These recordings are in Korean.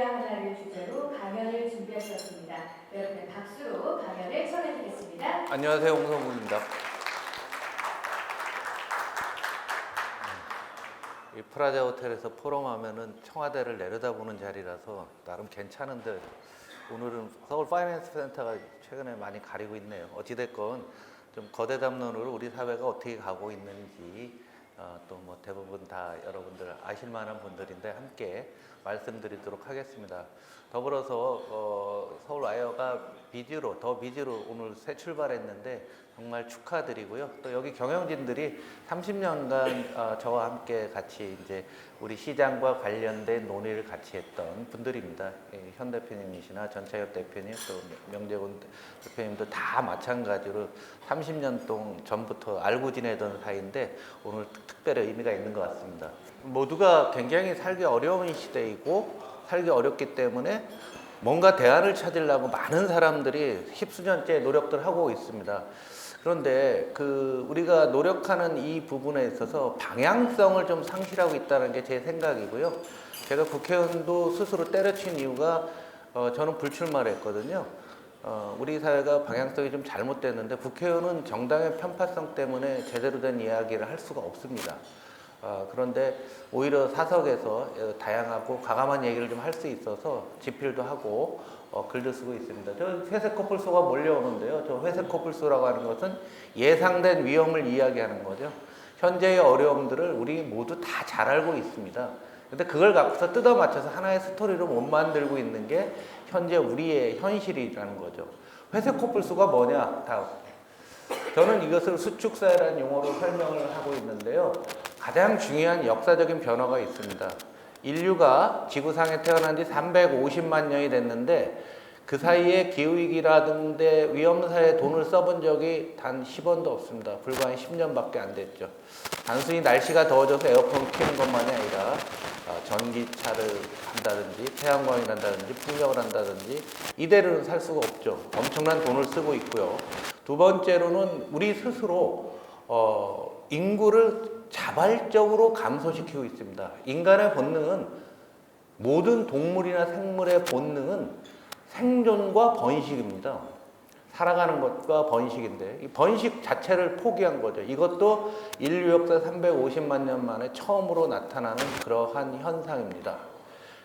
하나를 주제로 강연을 준비하셨습니다. 여러분의 박수로 강연을 청해드리겠습니다. 안녕하세요, 홍성국입니다. 이 프라자 호텔에서 포럼하면은 청와대를 내려다보는 자리라서 나름 괜찮은데 오늘은 서울 파이낸스 센터가 최근에 많이 가리고 있네요. 어찌됐건 좀 거대 담론으로 우리 사회가 어떻게 가고 있는지 또 뭐 대부분 다 여러분들 아실 만한 분들인데 함께 말씀드리도록 하겠습니다. 더불어서 서울 와이어가 더 비즈로 오늘 새 출발했는데 정말 축하드리고요. 또 여기 경영진들이 30년간 저와 함께 같이 이제 우리 시장과 관련된 논의를 같이 했던 분들입니다. 현 대표님이시나 전차엽 대표님, 또 명재곤 대표님도 다 마찬가지로 30년 전부터 알고 지내던 사이인데 오늘 특별히 의미가 있는 것 같습니다. 모두가 굉장히 살기 어려운 시대이고 살기 어렵기 때문에 뭔가 대안을 찾으려고 많은 사람들이 십수년째 노력들 하고 있습니다. 그런데 우리가 노력하는 이 부분에 있어서 방향성을 좀 상실하고 있다는 게 제 생각이고요. 제가 국회의원도 스스로 때려친 이유가 저는 불출마를 했거든요. 우리 사회가 방향성이 좀 잘못됐는데 국회의원은 정당의 편파성 때문에 제대로 된 이야기를 할 수가 없습니다. 그런데 오히려 사석에서 다양하고 과감한 얘기를 좀 할 수 있어서 집필도 하고 글도 쓰고 있습니다. 저 회색 코뿔소가 몰려오는데요. 저 회색 코뿔소라고 하는 것은 예상된 위험을 이야기하는 거죠. 현재의 어려움들을 우리 모두 다 잘 알고 있습니다. 근데 그걸 갖고서 뜯어 맞춰서 하나의 스토리로 못 만들고 있는 게 현재 우리의 현실이라는 거죠. 회색 코뿔소가 뭐냐? 다음. 저는 이것을 수축사회라는 용어로 설명을 하고 있는데요. 가장 중요한 역사적인 변화가 있습니다. 인류가 지구상에 태어난 지 350만 년이 됐는데 그 사이에 기후위기라든지 위험사에 돈을 써본 적이 단 10원도 없습니다. 불과 한 10년밖에 안 됐죠. 단순히 날씨가 더워져서 에어컨 켜는 것만이 아니라 전기차를 한다든지 태양광이 난다든지 풍력을 한다든지 이대로는 살 수가 없죠. 엄청난 돈을 쓰고 있고요. 두 번째로는 우리 스스로 인구를 자발적으로 감소시키고 있습니다. 인간의 본능은 모든 동물이나 생물의 본능은 생존과 번식입니다. 살아가는 것과 번식인데 이 번식 자체를 포기한 거죠. 이것도 인류 역사 350만 년 만에 처음으로 나타나는 그러한 현상입니다.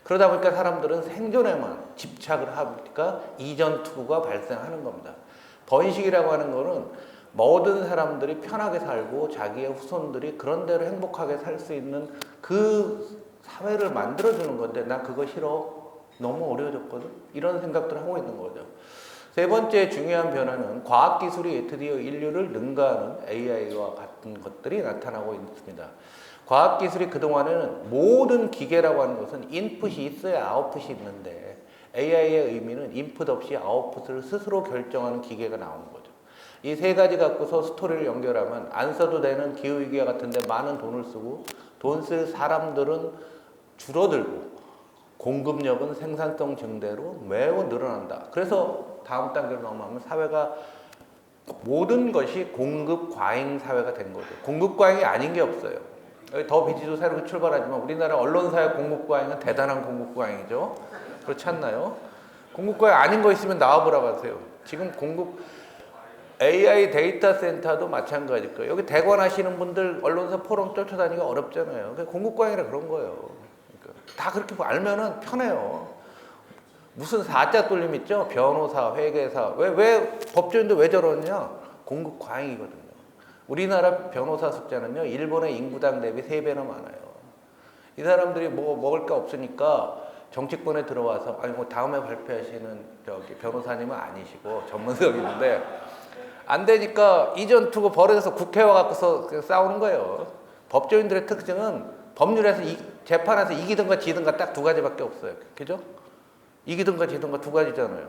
그러다 보니까 사람들은 생존에만 집착을 하니까 이전 투구가 발생하는 겁니다. 번식이라고 하는 거는 모든 사람들이 편하게 살고 자기의 후손들이 그런 대로 행복하게 살 수 있는 그 사회를 만들어주는 건데 나 그거 싫어. 너무 어려워졌거든. 이런 생각들을 하고 있는 거죠. 세 번째 중요한 변화는 과학기술이 드디어 인류를 능가하는 AI와 같은 것들이 나타나고 있습니다. 과학기술이 그동안에는 모든 기계라고 하는 것은 인풋이 있어야 아웃풋이 있는데 AI의 의미는 인풋 없이 아웃풋을 스스로 결정하는 기계가 나오는 거죠. 이 세 가지 갖고서 스토리를 연결하면 안 써도 되는 기후위기와 같은데 많은 돈을 쓰고 돈 쓸 사람들은 줄어들고 공급력은 생산성 증대로 매우 늘어난다. 그래서 다음 단계로 넘어가면 사회가 모든 것이 공급 과잉 사회가 된 거죠. 공급 과잉이 아닌 게 없어요. 더 비지도 새롭게 출발하지만 우리나라 언론사의 공급 과잉은 대단한 공급 과잉이죠. 그렇지 않나요? 공급 과잉 아닌 거 있으면 나와보라고 하세요. 지금 AI 데이터 센터도 마찬가지일 거예요. 여기 대관 하시는 분들 언론사 포럼 쫓아다니기가 어렵잖아요. 공급 과잉이라 그런 거예요. 다 그렇게 알면은 편해요. 무슨 사자 뚫림 있죠? 변호사, 회계사. 왜 법조인도 왜 저러냐? 공급 과잉이거든요. 우리나라 변호사 숫자는요, 일본의 인구당 대비 3배나 많아요. 이 사람들이 뭐 먹을 게 없으니까 정치권에 들어와서, 아니, 뭐 다음에 발표하시는 변호사님은 아니시고 전문성인데, 안 되니까 이전 투고 벌어져서 국회와 갖고서 싸우는 거예요. 법조인들의 특징은 법률에서 재판에서 이기든가 지든가 딱 두 가지밖에 없어요. 그죠? 이기든가 지든가 두 가지잖아요.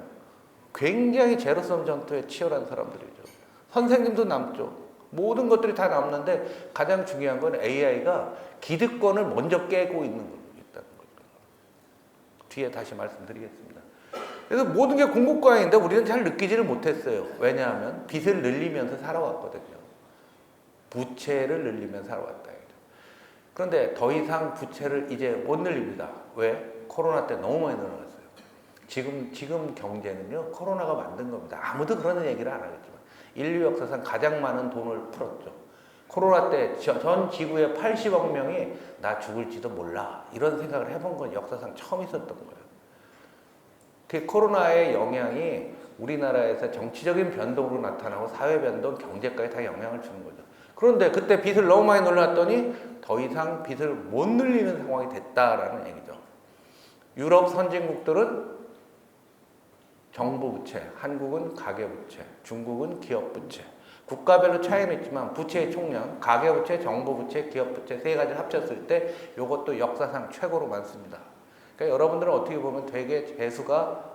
굉장히 제로섬 전투에 치열한 사람들이죠. 선생님도 남죠. 모든 것들이 다 남는데 가장 중요한 건 AI가 기득권을 먼저 깨고 있는 거다는 거죠. 뒤에 다시 말씀드리겠습니다. 그래서 모든 게 공급 과잉인데 우리는 잘 느끼지를 못했어요. 왜냐하면 빚을 늘리면서 살아왔거든요. 부채를 늘리면서 살아왔다. 그런데 더 이상 부채를 이제 못 늘립니다. 왜? 코로나 때 너무 많이 늘어났어요. 지금 경제는요, 코로나가 만든 겁니다. 아무도 그런 얘기를 안 하겠지만. 인류 역사상 가장 많은 돈을 풀었죠. 코로나 때 전 지구의 80억 명이 나 죽을지도 몰라. 이런 생각을 해본 건 역사상 처음 있었던 거예요. 그 코로나의 영향이 우리나라에서 정치적인 변동으로 나타나고 사회 변동, 경제까지 다 영향을 주는 거죠. 그런데 그때 빚을 너무 많이 늘려놨더니 더 이상 빚을 못 늘리는 상황이 됐다라는 얘기죠. 유럽 선진국들은 정부 부채, 한국은 가계 부채, 중국은 기업 부채. 국가별로 차이는 있지만 부채의 총량, 가계 부채, 정부 부채, 기업 부채 세 가지를 합쳤을 때 이것도 역사상 최고로 많습니다. 그러니까 여러분들은 어떻게 보면 되게 재수가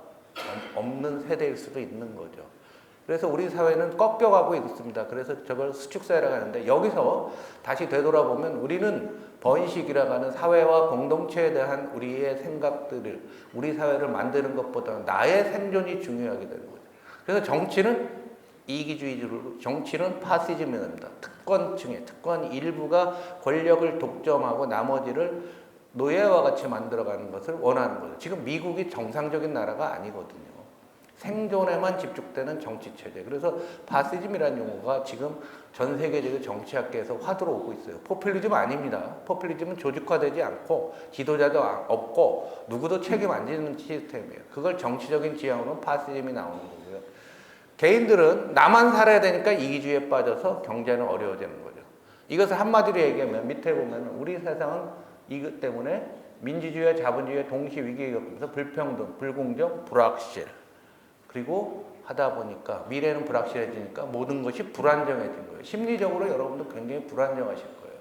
없는 세대일 수도 있는 거죠. 그래서 우리 사회는 꺾여가고 있습니다. 그래서 저걸 수축사회라고 하는데 여기서 다시 되돌아보면 우리는 번식이라고 하는 사회와 공동체에 대한 우리의 생각들을 우리 사회를 만드는 것보다는 나의 생존이 중요하게 되는 거죠. 그래서 정치는 이기주의로 정치는 파시즘입니다. 특권 일부가 권력을 독점하고 나머지를 노예와 같이 만들어가는 것을 원하는 거죠. 지금 미국이 정상적인 나라가 아니거든요. 생존에만 집중되는 정치체제. 그래서 파시즘이라는 용어가 지금 전 세계적인 정치학계에서 화두로 오고 있어요. 포퓰리즘 아닙니다. 포퓰리즘은 조직화되지 않고 지도자도 없고 누구도 책임 안 지는 시스템이에요. 그걸 정치적인 지향으로는 파시즘이 나오는 거고요. 개인들은 나만 살아야 되니까 이기주의에 빠져서 경제는 어려워지는 거죠. 이것을 한마디로 얘기하면 밑에 보면 우리 세상은 이것 때문에 민주주의와 자본주의의 동시 위기에 겪으면서 불평등, 불공정, 불확실 그리고 하다 보니까 미래는 불확실해지니까 모든 것이 불안정해진 거예요. 심리적으로 여러분도 굉장히 불안정하실 거예요.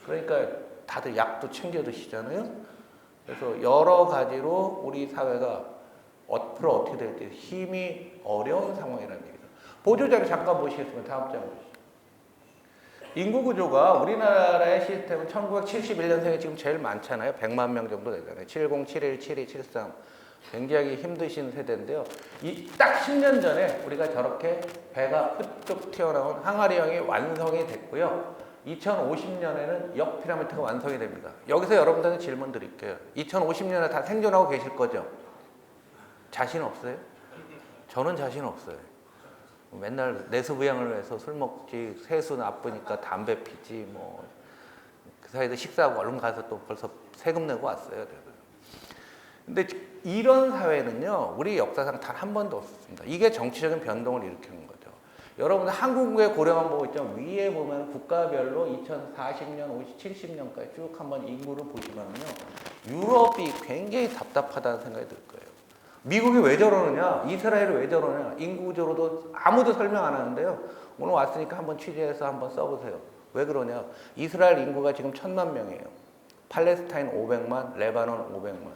그러니까 다들 약도 챙겨 드시잖아요. 그래서 여러 가지로 우리 사회가 앞으로 어떻게 될지 힘이 어려운 상황이라는 얘기죠. 보조자료 잠깐 보시겠습니다. 다음 장 보시죠. 인구 구조가 우리나라의 시스템은 1971년생이 지금 제일 많잖아요. 100만 명 정도 되잖아요. 70, 71, 72, 73. 굉장히 힘드신 세대인데요. 딱 10년 전에 우리가 저렇게 배가 흩쭉 튀어나온 항아리형이 완성이 됐고요. 2050년에는 역피라미드가 완성이 됩니다. 여기서 여러분들한테 질문 드릴게요. 2050년에 다 생존하고 계실 거죠? 자신 없어요? 저는 자신 없어요. 맨날 내수부양을 해서 술 먹지, 세수 나쁘니까 담배 피지, 뭐 그 사이에 식사하고 얼른 가서 또 벌써 세금 내고 왔어요. 근데 이런 사회는요, 우리 역사상 단 한 번도 없었습니다. 이게 정치적인 변동을 일으키는 거죠. 여러분들 한국의 고령한 보고 있죠. 위에 보면 국가별로 2040년, 50, 70년까지 쭉 한번 인구를 보시면요, 유럽이 굉장히 답답하다는 생각이 들 거예요. 미국이 왜 저러느냐, 이스라엘이 왜 저러느냐, 인구 구조로도 아무도 설명 안 하는데요. 오늘 왔으니까 한번 취재해서 한번 써보세요. 왜 그러냐? 이스라엘 인구가 지금 1000만 명이에요. 팔레스타인 500만, 레바논 500만.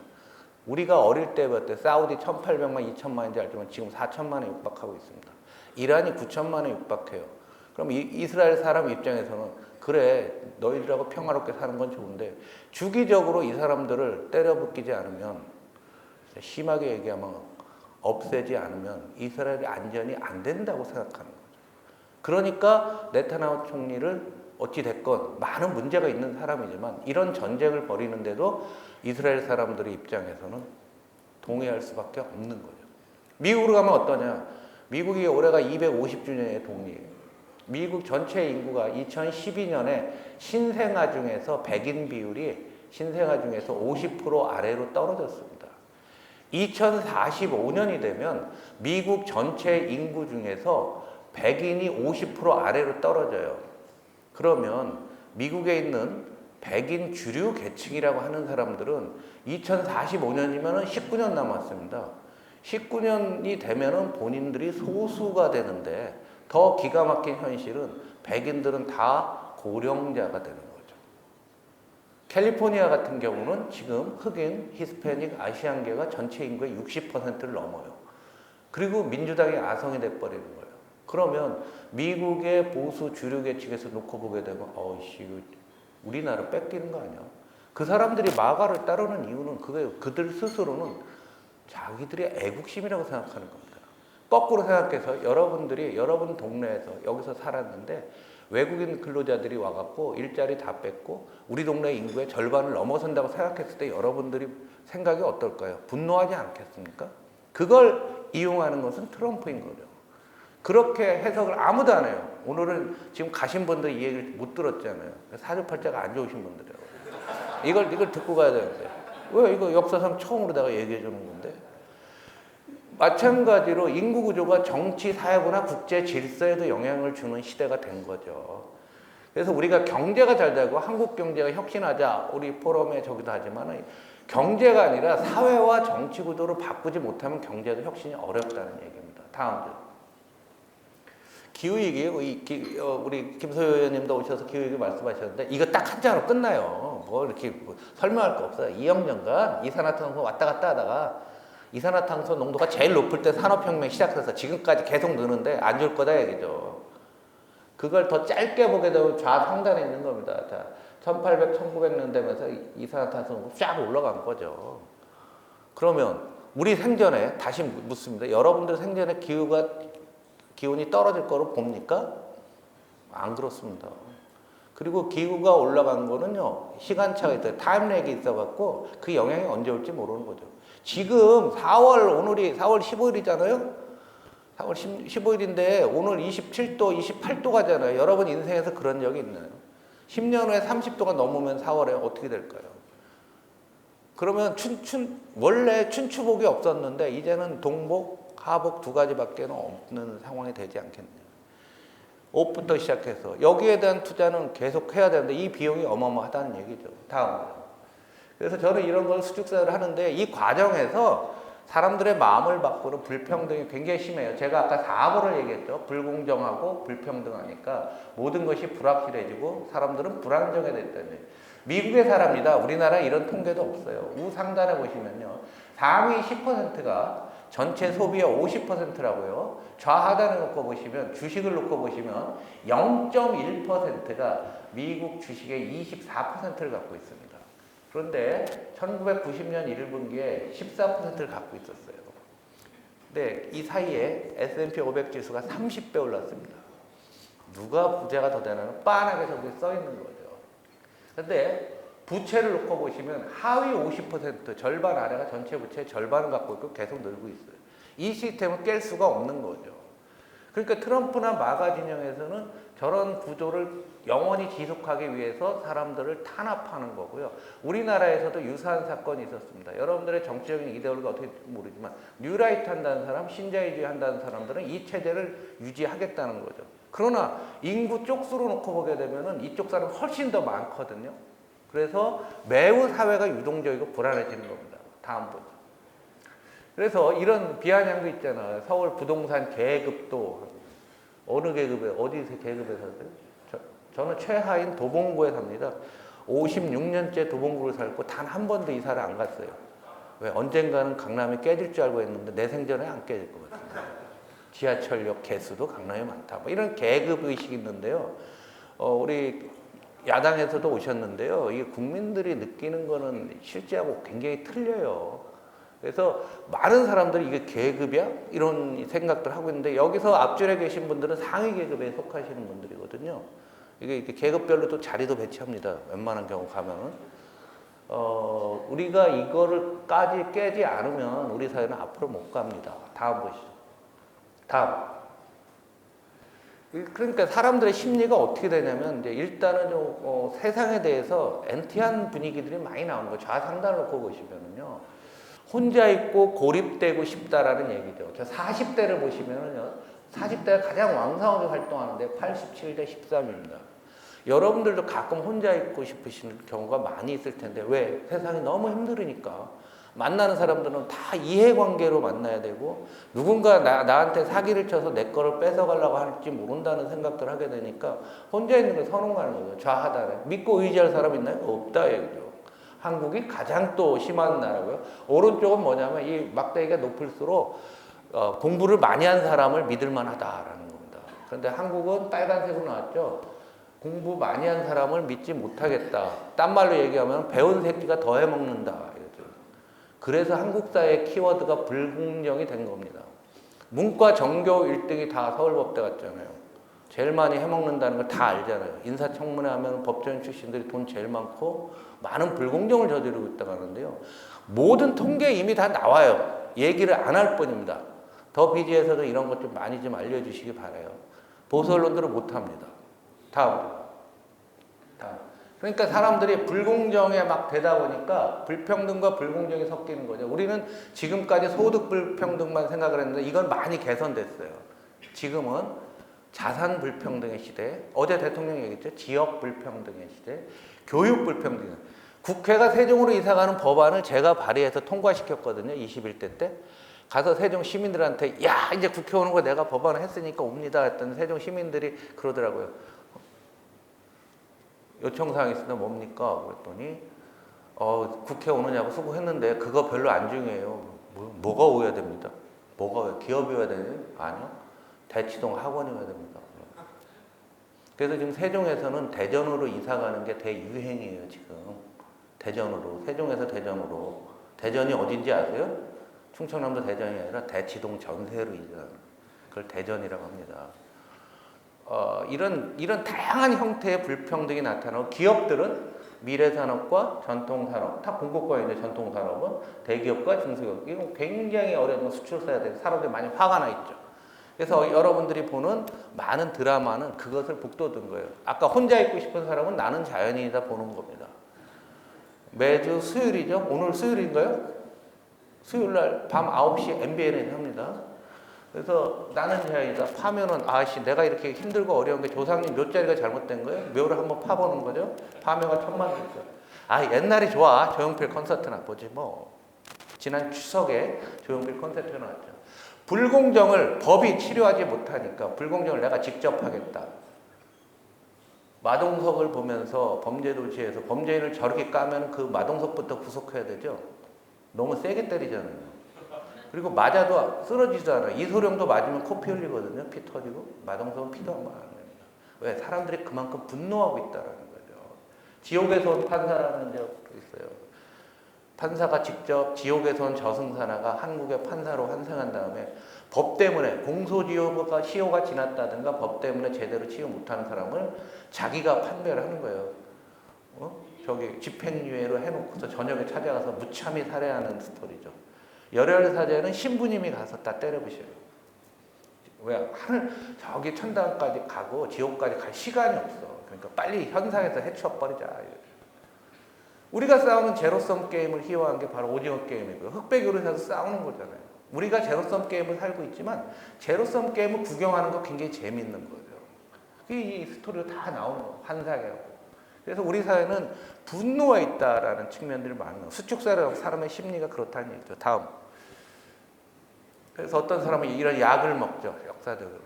우리가 어릴 때 봤을 때 사우디 1800만, 2000만인지 알지만 지금 4000만에 육박하고 있습니다. 이란이 9000만에 육박해요. 그럼 이스라엘 사람 입장에서는 그래, 너희들하고 평화롭게 사는 건 좋은데 주기적으로 이 사람들을 때려붙이지 않으면, 심하게 얘기하면 없애지 않으면 이스라엘이 안전이 안 된다고 생각하는 거죠. 그러니까 네타냐후 총리를 어찌됐건 많은 문제가 있는 사람이지만 이런 전쟁을 벌이는데도 이스라엘 사람들의 입장에서는 동의할 수밖에 없는 거죠. 미국으로 가면 어떠냐? 미국이 올해가 250주년의 독립이에요. 미국 전체 인구가 2012년에 신생아 중에서 백인 비율이 신생아 중에서 50% 아래로 떨어졌습니다. 2045년이 되면 미국 전체 인구 중에서 백인이 50% 아래로 떨어져요. 그러면 미국에 있는 백인 주류 계층이라고 하는 사람들은 2045년이면 19년 남았습니다. 19년이 되면 본인들이 소수가 되는데 더 기가 막힌 현실은 백인들은 다 고령자가 되는 거죠. 캘리포니아 같은 경우는 지금 흑인, 히스패닉, 아시안계가 전체 인구의 60%를 넘어요. 그리고 민주당이 아성이 돼버리는 거예요. 그러면 미국의 보수 주류 계층에서 놓고 보게 되면 우리나라 뺏기는 거 아니야? 그 사람들이 마가를 따르는 이유는 그들 스스로는 자기들의 애국심이라고 생각하는 겁니다. 거꾸로 생각해서 여러분들이 여러분 동네에서 여기서 살았는데 외국인 근로자들이 와갖고 일자리 다 뺐고 우리 동네 인구의 절반을 넘어선다고 생각했을 때 여러분들이 생각이 어떨까요? 분노하지 않겠습니까? 그걸 이용하는 것은 트럼프인 거죠. 그렇게 해석을 아무도 안 해요. 오늘은 지금 가신 분들 이 얘기를 못 들었잖아요. 사주팔자가 안 좋으신 분들이에요. 이걸 듣고 가야 되는데 왜 이거 역사상 처음으로 내가 얘기해 주는 건데. 마찬가지로 인구 구조가 정치, 사회부나 국제 질서에도 영향을 주는 시대가 된 거죠. 그래서 우리가 경제가 잘 되고 한국 경제가 혁신하자 우리 포럼에 저기도 하지만 경제가 아니라 사회와 정치 구조를 바꾸지 못하면 경제도 혁신이 어렵다는 얘기입니다. 다음 주. 기후위기, 우리 김소연 의원님도 오셔서 기후위기 말씀하셨는데 이거 딱 한 장으로 끝나요. 뭐 이렇게 설명할 거 없어요. 2억 년간 이산화탄소 왔다 갔다 하다가 이산화탄소 농도가 제일 높을 때 산업혁명 시작해서 지금까지 계속 느는데 안 줄 거다 얘기죠. 그걸 더 짧게 보게 되면 좌상단에 있는 겁니다. 자, 1800, 1900년 되면서 이산화탄소가 쫙 올라간 거죠. 그러면 우리 생전에 다시 묻습니다. 여러분들 생전에 기온이 떨어질 거로 봅니까? 안 그렇습니다. 그리고 기후가 올라간 거는요, 시간차가 있어요. 타임렉이 있어갖고 그 영향이 언제 올지 모르는 거죠. 지금 오늘이 4월 15일이잖아요? 4월 15일인데 오늘 27도, 28도 가잖아요. 여러분 인생에서 그런 적이 있나요? 10년 후에 30도가 넘으면 4월에 어떻게 될까요? 그러면 원래 춘추복이 없었는데 이제는 동복, 하복 두 가지밖에 없는 상황이 되지 않겠네요. 옷부터 시작해서 여기에 대한 투자는 계속 해야 되는데 이 비용이 어마어마하다는 얘기죠. 다음으로. 그래서 저는 이런 걸 수직사를 하는데 이 과정에서 사람들의 마음을 바꾸는 불평등이 굉장히 심해요. 제가 아까 4번을 얘기했죠. 불공정하고 불평등하니까 모든 것이 불확실해지고 사람들은 불안정해 됐다는 얘기예요. 미국의 사람이다. 우리나라 이런 통계도 없어요. 우상단에 보시면요. 상위 10%가 전체 소비의 50%라고요. 좌하단에 놓고 보시면 주식을 놓고 보시면 0.1%가 미국 주식의 24%를 갖고 있습니다. 그런데 1990년 1분기에 14%를 갖고 있었어요. 근데 이 사이에 S&P 500 지수가 30배 올랐습니다. 누가 부자가 더 되나는 빤하게 저기 써 있는 거죠. 근데 부채를 놓고 보시면 하위 50% 절반 아래가 전체 부채의 절반을 갖고 있고 계속 늘고 있어요. 이 시스템을 깰 수가 없는 거죠. 그러니까 트럼프나 마가 진영에서는 저런 구조를 영원히 지속하기 위해서 사람들을 탄압하는 거고요. 우리나라에서도 유사한 사건이 있었습니다. 여러분들의 정치적인 이데올기가 어떻게 모르지만 뉴라이트 한다는 사람, 신자유주의 한다는 사람들은 이 체제를 유지하겠다는 거죠. 그러나 인구 쪽수로 놓고 보게 되면 이쪽 사람이 훨씬 더 많거든요. 그래서 매우 사회가 유동적이고 불안해지는 겁니다. 다음 보죠. 그래서 이런 비아냥도 있잖아요. 서울 부동산 계급도 어느 계급에 어디서 계급에 사세요? 저는 최하인 도봉구에 삽니다. 56년째 도봉구를 살고 단 한 번도 이사를 안 갔어요. 왜? 언젠가는 강남이 깨질 줄 알고 했는데 내 생전에 안 깨질 것 같아요. 지하철역 개수도 강남이 많다. 뭐 이런 계급 의식이 있는데요. 우리 야당에서도 오셨는데요. 이게 국민들이 느끼는 거는 실제하고 굉장히 틀려요. 그래서 많은 사람들이 이게 계급이야? 이런 생각들 하고 있는데 여기서 앞줄에 계신 분들은 상위 계급에 속하시는 분들이거든요. 이게 계급별로 또 자리도 배치합니다. 웬만한 경우 가면은. 우리가 이거를까지 깨지 않으면 우리 사회는 앞으로 못 갑니다. 다음 보시죠. 다음. 그러니까 사람들의 심리가 어떻게 되냐면 이제 일단은 세상에 대해서 엔티한 분위기들이 많이 나오는 거예요. 좌상단을 놓고 보시면은요. 혼자 있고 고립되고 싶다라는 얘기죠. 저 40대를 보시면은요. 40대가 가장 왕성하게 활동하는데 87대 13입니다. 여러분들도 가끔 혼자 있고 싶으신 경우가 많이 있을 텐데 왜? 세상이 너무 힘들으니까. 만나는 사람들은 다 이해관계로 만나야 되고 누군가 나한테 사기를 쳐서 내 거를 뺏어가려고 할지 모른다는 생각들 하게 되니까 혼자 있는 걸 선호하는 거죠. 좌하단에. 믿고 의지할 사람 있나요? 없다 얘기죠. 한국이 가장 또 심한 나라고요. 오른쪽은 뭐냐면 이 막대기가 높을수록 공부를 많이 한 사람을 믿을 만하다라는 겁니다. 그런데 한국은 빨간색으로 나왔죠. 공부 많이 한 사람을 믿지 못하겠다. 딴 말로 얘기하면 배운 새끼가 더 해먹는다. 그래서 한국 사회의 키워드가 불공정이 된 겁니다. 문과 전교 1등이 다 서울법대 갔잖아요. 제일 많이 해먹는다는 걸 다 알잖아요. 인사청문회 하면 법조인 출신들이 돈 제일 많고 많은 불공정을 저지르고 있다고 하는데요. 모든 통계 이미 다 나와요. 얘기를 안 할 뿐입니다. 더 비지에서도 이런 것 좀 많이 좀 알려주시기 바라요. 보수 언론들은 못합니다. 다음. 그러니까 사람들이 불공정에 막 되다 보니까 불평등과 불공정이 섞이는 거죠. 우리는 지금까지 소득 불평등만 생각을 했는데 이건 많이 개선됐어요. 지금은 자산 불평등의 시대, 어제 대통령이 얘기했죠. 지역 불평등의 시대, 교육 불평등. 국회가 세종으로 이사가는 법안을 제가 발의해서 통과시켰거든요. 21대 때. 가서 세종 시민들한테 야 이제 국회 오는 거 내가 법안을 했으니까 옵니다 했더니 세종 시민들이 그러더라고요. 요청사항이 있으면 뭡니까? 그랬더니 국회 오느냐고 수고했는데 그거 별로 안 중요해요. 뭐가 오야 됩니다. 뭐가 기업이 오야 되나요? 아니요. 대치동 학원이 오야 됩니다. 그래서 지금 세종에서는 대전으로 이사 가는 게 대유행이에요. 지금 대전으로 세종에서 대전으로 대전이 어딘지 아세요? 충청남도 대전이 아니라 대치동 전세로 이사하는 그걸 대전이라고 합니다. 이런 다양한 형태의 불평등이 나타나고 기업들은 미래산업과 전통산업 다 공급과인데 전통산업은 대기업과 중소기업 이거 굉장히 어려운 수출 써야 돼서 사람들이 많이 화가 나 있죠. 그래서 여러분들이 보는 많은 드라마는 그것을 북돋은 거예요. 아까 혼자 있고 싶은 사람은 나는 자연인이다 보는 겁니다. 매주 수요일이죠. 오늘 수요일인가요? 수요일날 밤 9시 MBN에 합니다. 그래서 나는 자연이다 파면은 아씨 내가 이렇게 힘들고 어려운 게 조상님 몇 자리가 잘못된 거예요? 묘를 한번 파보는 거죠. 파묘가 1000만 개 있어요. 아 옛날이 좋아. 조용필 콘서트나 보지 뭐. 지난 추석에 조용필 콘서트가 나왔죠. 불공정을 법이 치료하지 못하니까 불공정을 내가 직접 하겠다. 마동석을 보면서 범죄도시에서 범죄인을 저렇게 까면 그 마동석부터 구속해야 되죠. 너무 세게 때리잖아요. 그리고 맞아도 쓰러지지도 않아요. 이소룡도 맞으면 코 피 흘리거든요. 피 터지고. 마동석은 피도 안 나는 겁니다. 왜? 사람들이 그만큼 분노하고 있다는 거죠. 지옥에서 온 판사라는 적도 있어요. 판사가 직접 지옥에서 온 저승사나가 한국의 판사로 환생한 다음에 법 때문에 공소시효가 시효가 지났다든가 법 때문에 제대로 치유 못하는 사람을 자기가 판별을 하는 거예요. 저기 집행유예로 해놓고서 저녁에 찾아가서 무참히 살해하는 스토리죠. 열혈 사제는 신부님이 가서 다 때려부셔요. 왜? 하늘 저기 천당까지 가고 지옥까지 갈 시간이 없어. 그러니까 빨리 현상에서 해쳐버리자. 우리가 싸우는 제로섬 게임을 희화한 게 바로 오징어 게임이고요. 흑백 요리사에서 싸우는 거잖아요. 우리가 제로섬 게임을 살고 있지만 제로섬 게임을 구경하는 거 굉장히 재밌는 거죠. 이 스토리가 다 나오는 거 환상이라고. 그래서 우리 사회는 분노가 있다라는 측면들이 많아요. 수축사람 사람의 심리가 그렇다는 얘기죠. 다음. 그래서 어떤 사람은 이런 약을 먹죠. 역사적으로.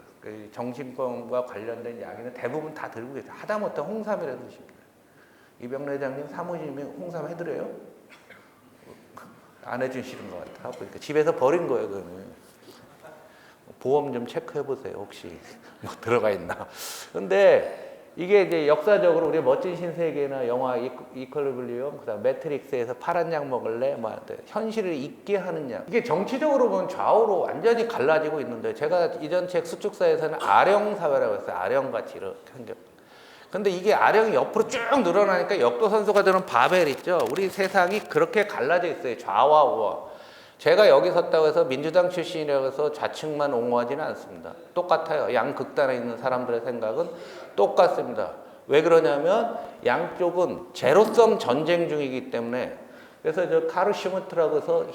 정신병과 관련된 약에는 대부분 다 들고 계세요. 하다못해 홍삼이라도 드십니다. 이병래 회장님 사모님이 홍삼 해드려요? 안 해주시는 것 같아. 그러니까 집에서 버린 거예요. 그거는. 보험 좀 체크해 보세요. 혹시 뭐 들어가 있나. 근데 이게 이제 역사적으로 우리 멋진 신세계나 영화 이퀄리브리엄, 그다음 매트릭스에서 파란 약 먹을래, 뭐 현실을 잊게 하는 약. 이게 정치적으로 보면 좌우로 완전히 갈라지고 있는데 제가 이전 책 수축사에서는 아령 사회라고 했어요. 아령같이 이렇게 생겼. 근데 이게 아령이 옆으로 쭉 늘어나니까 역도선수가 되는 바벨 있죠. 우리 세상이 그렇게 갈라져 있어요. 좌와 우와. 제가 여기 섰다고 해서 민주당 출신이라고 해서 좌측만 옹호하지는 않습니다. 똑같아요. 양극단에 있는 사람들의 생각은 똑같습니다. 왜 그러냐면 양쪽은 제로섬 전쟁 중이기 때문에. 그래서 저 카르 슈무트라고 해서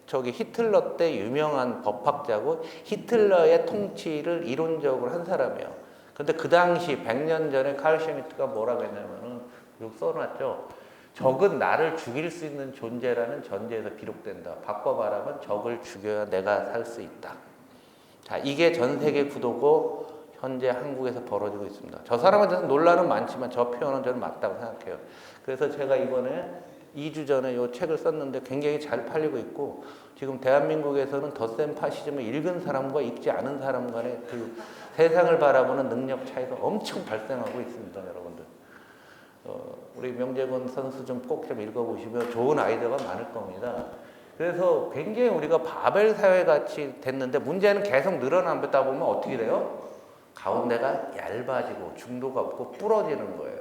히틀러 때 유명한 법학자고 히틀러의 통치를 이론적으로 한 사람이에요. 근데 그 당시 100년 전에 카르 슈무트가 뭐라고 했냐면은 여기 써놨죠. 적은 나를 죽일 수 있는 존재라는 전제에서 비롯된다. 바꿔 말하면 적을 죽여야 내가 살 수 있다. 자, 이게 전 세계 구도고 현재 한국에서 벌어지고 있습니다. 저 사람에 대해서 논란은 많지만 저 표현은 저는 맞다고 생각해요. 그래서 제가 이번에 2주 전에 이 책을 썼는데 굉장히 잘 팔리고 있고 지금 대한민국에서는 덧셈 파시즘을 읽은 사람과 읽지 않은 사람 간의 그 세상을 바라보는 능력 차이가 엄청 발생하고 있습니다, 여러분들. 우리 명재건 선수 좀 꼭 좀 읽어보시면 좋은 아이디어가 많을 겁니다. 그래서 굉장히 우리가 바벨 사회같이 됐는데 문제는 계속 늘어나다 보면 어떻게 돼요? 가운데가 얇아지고 중도가 없고 부러지는 거예요.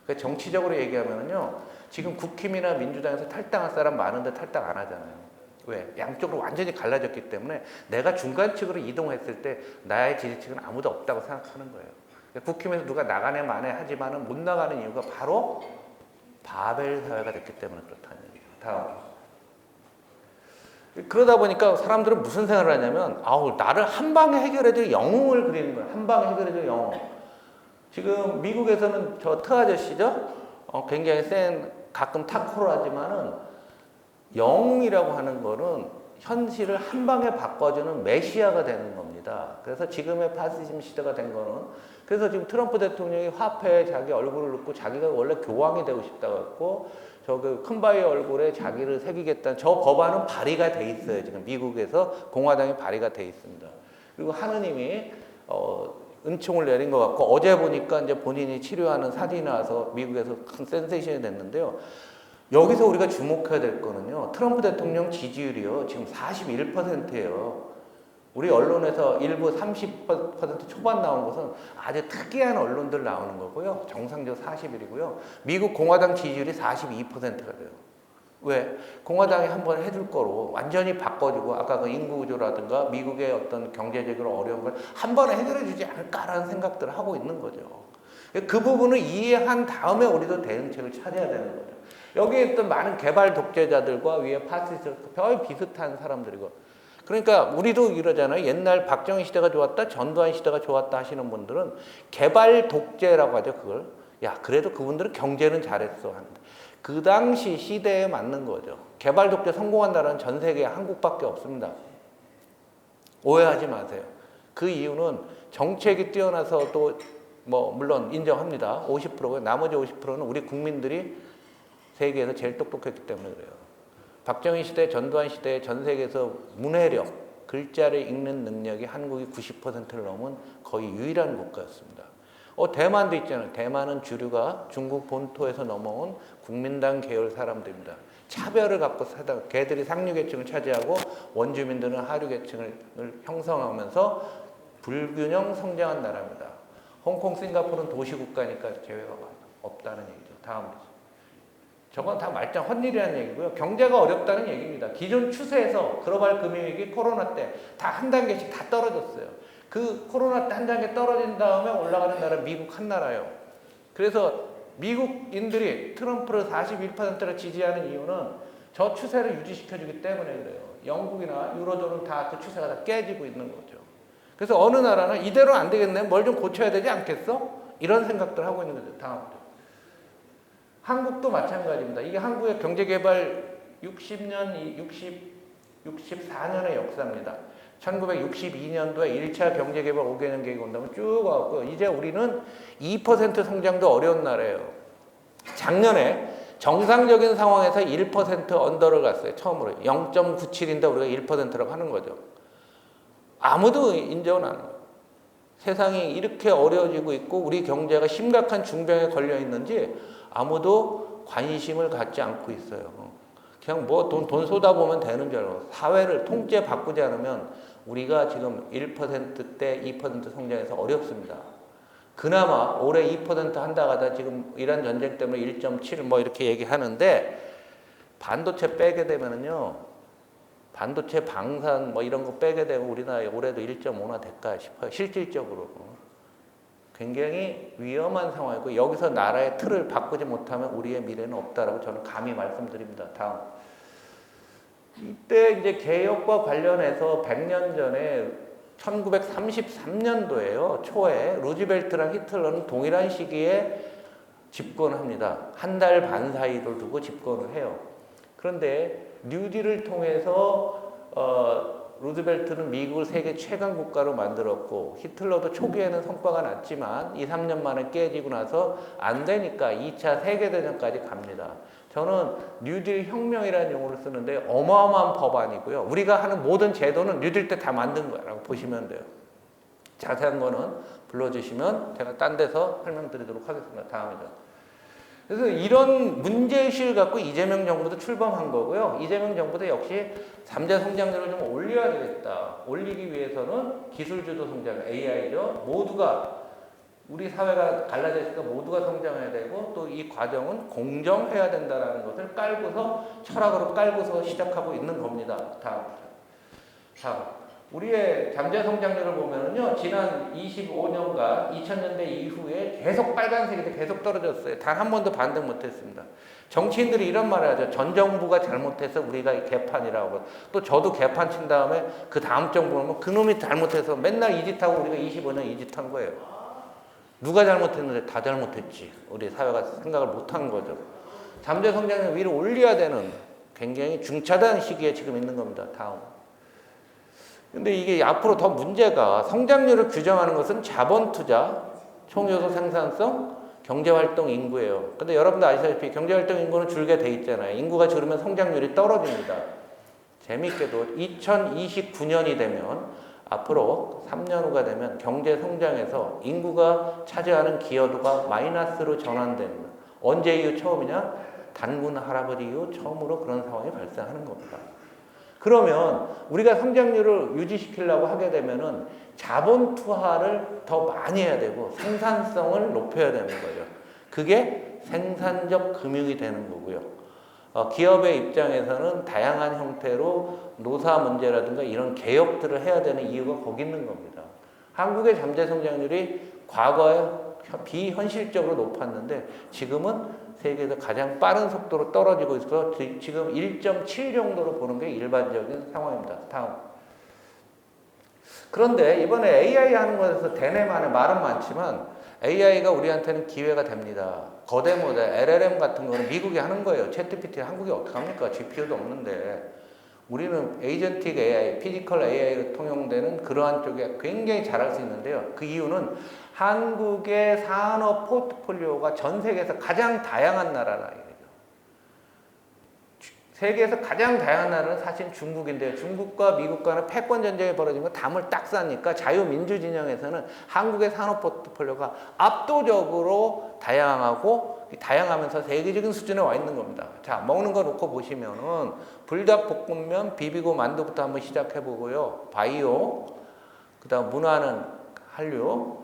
그러니까 정치적으로 얘기하면요, 지금 국힘이나 민주당에서 탈당할 사람 많은데 탈당 안 하잖아요. 왜? 양쪽으로 완전히 갈라졌기 때문에 내가 중간층으로 이동했을 때 나의 지지층은 아무도 없다고 생각하는 거예요. 그러니까 국힘에서 누가 나가네 마네 하지만은 못 나가는 이유가 바로 바벨 사회가 됐기 때문에 그렇다는 얘기예요. 다음. 그러다 보니까 사람들은 무슨 생각을 하냐면, 아우, 나를 한 방에 해결해줄 영웅을 그리는 거예요. 한 방에 해결해줄 영웅. 지금 미국에서는 저 아저씨죠? 굉장히 센, 가끔 타코를 하지만은 영웅이라고 하는 거는 현실을 한 방에 바꿔주는 메시아가 되는 겁니다. 그래서 지금의 파시즘 시대가 된 거는, 그래서 지금 트럼프 대통령이 화폐에 자기 얼굴을 넣고 자기가 원래 교황이 되고 싶다고 했고, 저 그 큰 바위 얼굴에 자기를 새기겠다는 저 법안은 발의가 돼 있어요. 지금 미국에서 공화당이 발의가 돼 있습니다. 그리고 하느님이 은총을 내린 것 같고, 어제 보니까 이제 본인이 치료하는 사진이 나와서 미국에서 큰 센세이션이 됐는데요. 여기서 우리가 주목해야 될 거는요, 트럼프 대통령 지지율이요, 지금 41%예요. 우리 언론에서 일부 30% 초반 나온 것은 아주 특이한 언론들 나오는 거고요. 정상적으로 41이고요. 미국 공화당 지지율이 42%가 돼요. 왜? 공화당이 한번 해줄 거로 완전히 바꿔주고, 아까 그 인구구조라든가 미국의 어떤 경제적으로 어려운 걸 한 번에 해결해 주지 않을까라는 생각들을 하고 있는 거죠. 그 부분을 이해한 다음에 우리도 대응책을 찾아야 되는 거죠. 여기에 있던 많은 개발 독재자들과 위에 파시스트, 거의 비슷한 사람들이고. 그러니까 우리도 이러잖아요. 옛날 박정희 시대가 좋았다, 전두환 시대가 좋았다 하시는 분들은 개발 독재라고 하죠, 그걸. 야, 그래도 그분들은 경제는 잘했어 하는데. 그 당시 시대에 맞는 거죠. 개발 독재 성공한 나라는 전 세계에 한국밖에 없습니다. 오해하지 마세요. 그 이유는 정책이 뛰어나서도 뭐 물론 인정합니다. 50%고 나머지 50%는 우리 국민들이 세계에서 제일 똑똑했기 때문에 그래요. 박정희 시대, 전두환 시대 전 세계에서 문해력, 글자를 읽는 능력이 한국이 90%를 넘은 거의 유일한 국가였습니다. 대만도 있잖아요. 대만은 주류가 중국 본토에서 넘어온 국민당 계열 사람들입니다. 차별을 갖고 사다, 걔들이 상류계층을 차지하고 원주민들은 하류계층을 형성하면서 불균형 성장한 나라입니다. 홍콩, 싱가포르는 도시국가니까 제외가 없다는 얘기죠. 다음으로. 저건 다 말짱 헛일이라는 얘기고요. 경제가 어렵다는 얘기입니다. 기존 추세에서 글로벌 금융위기 코로나 때 다 한 단계씩 다 떨어졌어요. 그 코로나 때 한 단계 떨어진 다음에 올라가는 나라 미국 한 나라예요. 그래서 미국인들이 트럼프를 41%를 지지하는 이유는 저 추세를 유지시켜주기 때문에 그래요. 영국이나 유로존은 다 그 추세가 다 깨지고 있는 거죠. 그래서 어느 나라는 이대로 안 되겠네, 뭘 좀 고쳐야 되지 않겠어? 이런 생각들 하고 있는 거죠. 다음으로. 한국도 마찬가지입니다. 이게 한국의 경제개발 64년의 역사입니다. 1962년도에 1차 경제개발 5개년 계획이 온다면 쭉 와갖고, 이제 우리는 2% 성장도 어려운 나라예요. 작년에 정상적인 상황에서 1% 언더를 갔어요. 처음으로. 0.97인데 우리가 1%라고 하는 거죠. 아무도 인정은 안 해요. 세상이 이렇게 어려워지고 있고 우리 경제가 심각한 중병에 걸려 있는지 아무도 관심을 갖지 않고 있어요. 그냥 뭐 돈 쏟아보면 되는 줄 알고, 사회를 통째 바꾸지 않으면 우리가 지금 1%대 2% 성장해서 어렵습니다. 그나마 올해 2% 한다 가다 지금 이란 전쟁 때문에 1.7 뭐 이렇게 얘기하는데, 반도체 빼게 되면은요, 반도체 방산 뭐 이런 거 빼게 되면 우리나라 올해도 1.5나 될까 싶어요. 실질적으로. 굉장히 위험한 상황이고, 여기서 나라의 틀을 바꾸지 못하면 우리의 미래는 없다라고 저는 감히 말씀드립니다. 다음. 이때 이제 개혁과 관련해서 100년 전에 1933년도에요. 초에 루즈벨트랑 히틀러는 동일한 시기에 집권합니다. 한 달 반 사이를 두고 집권을 해요. 그런데 뉴딜을 통해서 루즈벨트는 미국을 세계 최강 국가로 만들었고, 히틀러도 초기에는 성과가 났지만 2, 3년 만에 깨지고 나서 안 되니까 2차 세계대전까지 갑니다. 저는 뉴딜 혁명이라는 용어를 쓰는데 어마어마한 법안이고요. 우리가 하는 모든 제도는 뉴딜 때 다 만든 거라고 보시면 돼요. 자세한 거는 불러주시면 제가 딴 데서 설명드리도록 하겠습니다. 다음이죠. 그래서 이런 문제의식을 갖고 이재명 정부도 출범한 거고요. 이재명 정부도 역시 3자 성장률을 좀 올려야 되겠다. 올리기 위해서는 기술주도 성장, AI죠. 모두가 우리 사회가 갈라져 있으니까 모두가 성장해야 되고 또 이 과정은 공정해야 된다라는 것을 깔고서 철학으로 깔고서 시작하고 있는 겁니다. 다음. 우리의 잠재 성장률을 보면은요, 지난 25년간 2000년대 이후에 계속 빨간색이 계속 떨어졌어요. 단 한 번도 반등 못했습니다. 정치인들이 이런 말을 하죠. 전 정부가 잘못해서 우리가 개판이라고. 또 저도 개판 친 다음에 그 다음 정부는 그놈이 잘못해서 맨날 이 짓하고 우리가 25년 이 짓한 거예요. 누가 잘못했는데 다 잘못했지. 우리 사회가 생각을 못한 거죠. 잠재 성장률 위로 올려야 되는 굉장히 중차대한 시기에 지금 있는 겁니다. 다음. 근데 이게 앞으로 더 문제가 성장률을 규정하는 것은 자본 투자, 총요소 생산성, 경제활동 인구예요. 근데 여러분도 아시다시피 경제활동 인구는 줄게 돼 있잖아요. 인구가 줄으면 성장률이 떨어집니다. 재미있게도 2029년이 되면 앞으로 3년 후가 되면 경제 성장에서 인구가 차지하는 기여도가 마이너스로 전환됩니다. 언제 이후 처음이냐? 단군 할아버지 이후 처음으로 그런 상황이 발생하는 겁니다. 그러면 우리가 성장률을 유지시키려고 하게 되면은 자본 투하를 더 많이 해야 되고 생산성을 높여야 되는 거죠. 그게 생산적 금융이 되는 거고요. 기업의 입장에서는 다양한 형태로 노사 문제라든가 이런 개혁들을 해야 되는 이유가 거기 있는 겁니다. 한국의 잠재 성장률이 과거에 비현실적으로 높았는데 지금은 세계에서 가장 빠른 속도로 떨어지고 있어서 지금 1.7 정도로 보는 게 일반적인 상황입니다. 다음. 그런데 이번에 AI 하는 것에서 대내만의 말은 많지만 AI가 우리한테는 기회가 됩니다. 거대 모델, LLM 같은 거는 미국이 하는 거예요. 챗GPT 한국이 어떡합니까? GPU도 없는데. 우리는 에이전틱 AI, 피지컬 AI로 통용되는 그러한 쪽에 굉장히 잘할 수 있는데요. 그 이유는 한국의 산업 포트폴리오가 전 세계에서 가장 다양한 나라라 이거죠. 세계에서 가장 다양한 나라는 사실 중국인데요. 중국과 미국과는 패권 전쟁이 벌어지면 담을 딱 싸니까 자유민주 진영에서는 한국의 산업 포트폴리오가 압도적으로 다양하면서 세계적인 수준에 와 있는 겁니다. 자, 먹는 거 놓고 보시면은 불닭볶음면, 비비고 만두부터 한번 시작해 보고요. 바이오, 그다음 문화는 한류,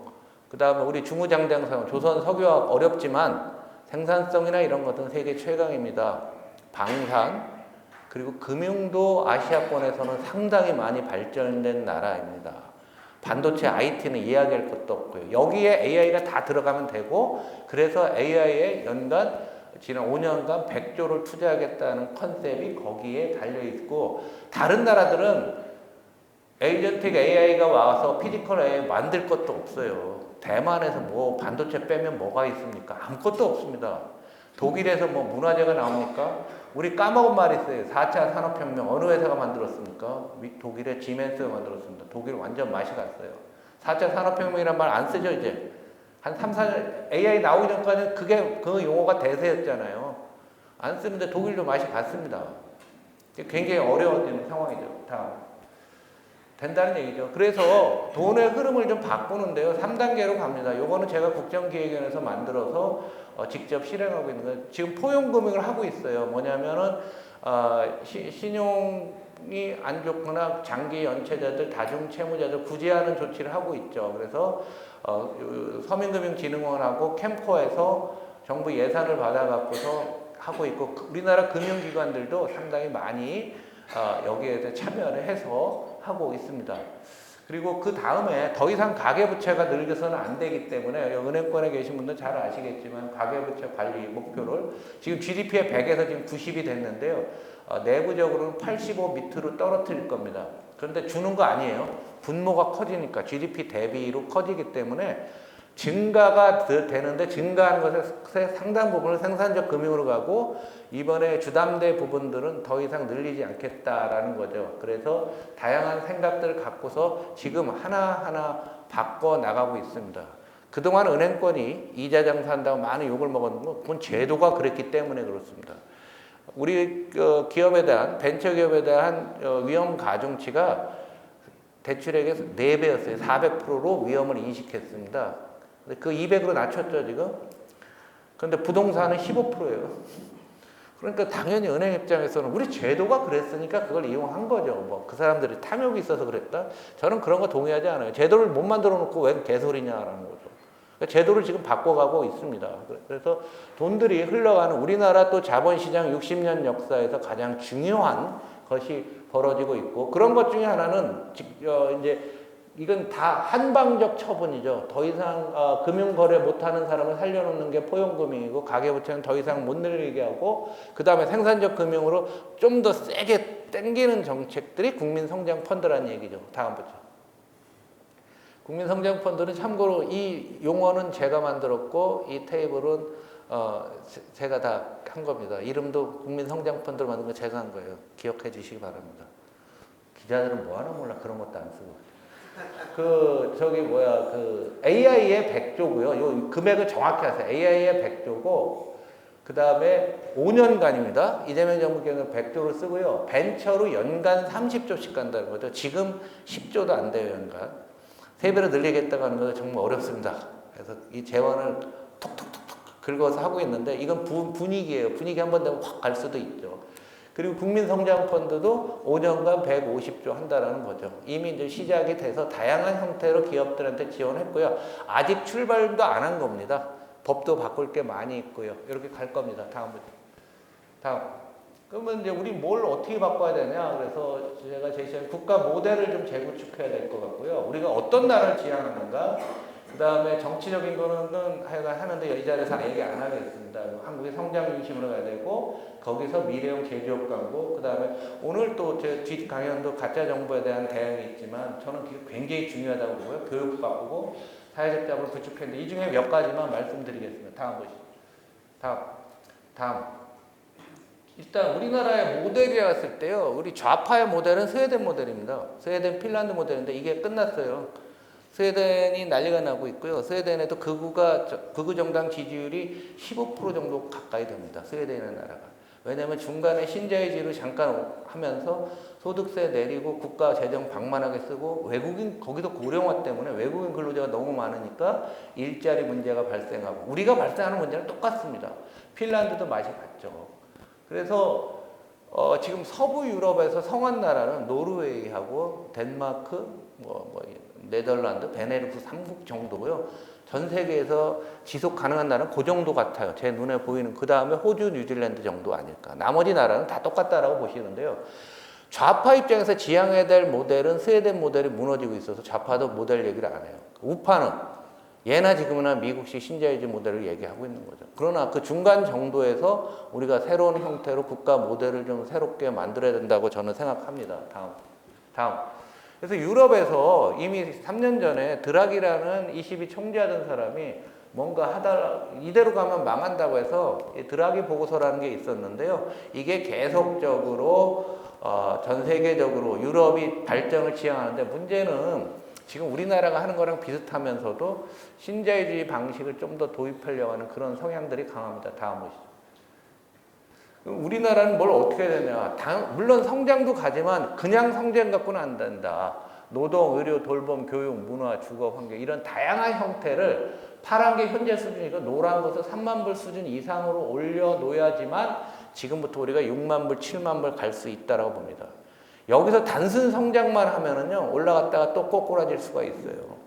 그다음에 우리 중후장대항상 조선 석유화학 어렵지만 생산성이나 이런 것들은 세계 최강입니다. 방산, 그리고 금융도 아시아권에서는 상당히 많이 발전된 나라입니다. 반도체 IT는 이야기할 것도 없고요. 여기에 AI가 다 들어가면 되고, 그래서 AI에 연간 지난 5년간 100조를 투자하겠다는 컨셉이 거기에 달려있고, 다른 나라들은 에이전틱 AI가 와서 피지컬 AI 만들 것도 없어요. 대만에서 뭐 반도체 빼면 뭐가 있습니까? 아무것도 없습니다. 독일에서 뭐 문화재가 나옵니까? 우리 까먹은 말이 있어요. 4차 산업혁명 어느 회사가 만들었습니까? 독일의 지멘스가 만들었습니다. 독일 완전 맛이 갔어요. 4차 산업혁명이란 말 안 쓰죠 이제. 한 3, 4년 AI 나오기 전까지는 그게 그 용어가 대세였잖아요. 안 쓰는데 독일도 맛이 갔습니다. 굉장히 어려워지는 상황이죠. 다음. 된다는 얘기죠. 그래서 돈의 흐름을 좀 바꾸는데요. 3단계로 갑니다. 요거는 제가 국정기획위원회에서 만들어서 직접 실행하고 있는 거예요. 지금 포용금융을 하고 있어요. 뭐냐면은 신용이 안 좋거나 장기 연체자들, 다중채무자들 구제하는 조치를 하고 있죠. 그래서 서민금융진흥원하고 캠코에서 정부 예산을 받아갖고서 하고 있고, 우리나라 금융기관들도 상당히 많이 여기에 대해 참여를 해서 하고 있습니다. 그리고 그 다음에 더 이상 가계부채가 늘려서는 안 되기 때문에 은행권에 계신 분들 잘 아시겠지만 가계부채 관리 목표를 지금 GDP의 100에서 지금 90이 됐는데요. 내부적으로는 85 밑으로 떨어뜨릴 겁니다. 그런데 주는 거 아니에요. 분모가 커지니까 GDP 대비로 커지기 때문에 증가가 되는데 증가하는 것의 상당 부분을 생산적 금융으로 가고 이번에 주담대 부분들은 더 이상 늘리지 않겠다라는 거죠. 그래서 다양한 생각들을 갖고서 지금 하나하나 바꿔 나가고 있습니다. 그동안 은행권이 이자 장사한다고 많은 욕을 먹었는 건 그건 제도가 그랬기 때문에 그렇습니다. 우리 기업에 대한 벤처기업에 대한 위험 가중치가 대출액에서 4배였어요. 400%로 위험을 인식했습니다. 그 200으로 낮췄죠 지금. 근데 부동산은 15%예요. 그러니까 당연히 은행 입장에서는 우리 제도가 그랬으니까 그걸 이용한 거죠. 뭐 그 사람들이 탐욕이 있어서 그랬다? 저는 그런 거 동의하지 않아요. 제도를 못 만들어 놓고 왜 개소리냐라는 거죠. 그러니까 제도를 지금 바꿔가고 있습니다. 그래서 돈들이 흘러가는 우리나라 또 자본시장 60년 역사에서 가장 중요한 것이 벌어지고 있고 그런 것 중에 하나는 이제 이건 다 한방적 처분이죠. 더 이상 금융거래 못하는 사람을 살려놓는 게 포용금융이고 가계부채는 더 이상 못 늘리게 하고 그 다음에 생산적 금융으로 좀 더 세게 땡기는 정책들이 국민성장펀드라는 얘기죠. 다음 보죠. 국민성장펀드는 참고로 이 용어는 제가 만들었고 이 테이블은 제가 다 한 겁니다. 이름도 국민성장펀드로 만든 거 제가 한 거예요. 기억해 주시기 바랍니다. 기자들은 뭐 하나 몰라 그런 것도 안 쓰고. AI의 100조고요. 요 금액을 정확히 하세요. AI의 100조고 그 다음에 5년간입니다. 이재명 정부에는 100조를 쓰고요. 벤처로 연간 30조씩 간다는 거죠. 지금 10조도 안 돼요, 연간. 3배로 늘리겠다고 하는 것은 정말 어렵습니다. 그래서 이 재원을 톡톡톡톡 긁어서 하고 있는데 이건 분위기예요. 분위기 한 번 되면 확 갈 수도 있죠. 그리고 국민성장펀드도 5년간 150조 한다라는 거죠. 이미 이제 시작이 돼서 다양한 형태로 기업들한테 지원했고요. 아직 출발도 안 한 겁니다. 법도 바꿀 게 많이 있고요. 이렇게 갈 겁니다. 다음. 그러면 이제 우리 뭘 어떻게 바꿔야 되냐? 그래서 제가 제시한 국가 모델을 좀 재구축해야 될 것 같고요. 우리가 어떤 나라를 지향하는가? 그 다음에 정치적인 거는 하는데 이 자리에서 얘기 안 하겠습니다. 한국의 성장 중심으로 가야 되고 거기서 미래형 제조업 광고 그 다음에 오늘 또 제 뒷 강연도 가짜 정보에 대한 대응이 있지만 저는 그게 굉장히 중요하다고 보고요. 교육 바꾸고 사회적 자본을 구축했는데 이 중에 몇 가지만 말씀드리겠습니다. 다음 보시죠. 다음. 일단 우리나라의 모델이라 했을 때요. 우리 좌파의 모델은 스웨덴 모델입니다. 스웨덴 핀란드 모델인데 이게 끝났어요. 스웨덴이 난리가 나고 있고요. 스웨덴에도 극우 정당 지지율이 15% 정도 가까이 됩니다. 스웨덴이라는 나라가. 왜냐하면 중간에 신자유주의를 잠깐 하면서 소득세 내리고 국가 재정 방만하게 쓰고 외국인 거기도 고령화 때문에 외국인 근로자가 너무 많으니까 일자리 문제가 발생하고 우리가 발생하는 문제는 똑같습니다. 핀란드도 맛이 같죠. 그래서 지금 서부 유럽에서 성한 나라는 노르웨이하고 덴마크, 네덜란드, 베네룩스 3국 정도고요. 전 세계에서 지속 가능한 나라는 그 정도 같아요. 제 눈에 보이는. 그 다음에 호주, 뉴질랜드 정도 아닐까. 나머지 나라는 다 똑같다라고 보시는데요. 좌파 입장에서 지향해야 될 모델은 스웨덴 모델이 무너지고 있어서 좌파도 모델 얘기를 안 해요. 우파는 예나 지금이나 미국식 신자유주의 모델을 얘기하고 있는 거죠. 그러나 그 중간 정도에서 우리가 새로운 형태로 국가 모델을 좀 새롭게 만들어야 된다고 저는 생각합니다. 다음. 그래서 유럽에서 이미 3년 전에 드라기라는 ECB 총재하던 사람이 뭔가 이대로 가면 망한다고 해서 드라기 보고서라는 게 있었는데요. 이게 계속적으로 전 세계적으로 유럽이 발전을 지향하는데 문제는 지금 우리나라가 하는 거랑 비슷하면서도 신자유주의 방식을 좀 더 도입하려고 하는 그런 성향들이 강합니다. 다음 보시죠. 우리나라는 뭘 어떻게 해야 되냐. 물론 성장도 가지만 그냥 성장 갖고는 안 된다. 노동, 의료, 돌봄, 교육, 문화, 주거, 환경 이런 다양한 형태를 파란 게 현재 수준이고 노란 것을 3만 불 수준 이상으로 올려놓아야지만 지금부터 우리가 6만 불, 7만 불 갈 수 있다고 봅니다. 여기서 단순 성장만 하면은요, 올라갔다가 또 꼬꾸라질 수가 있어요.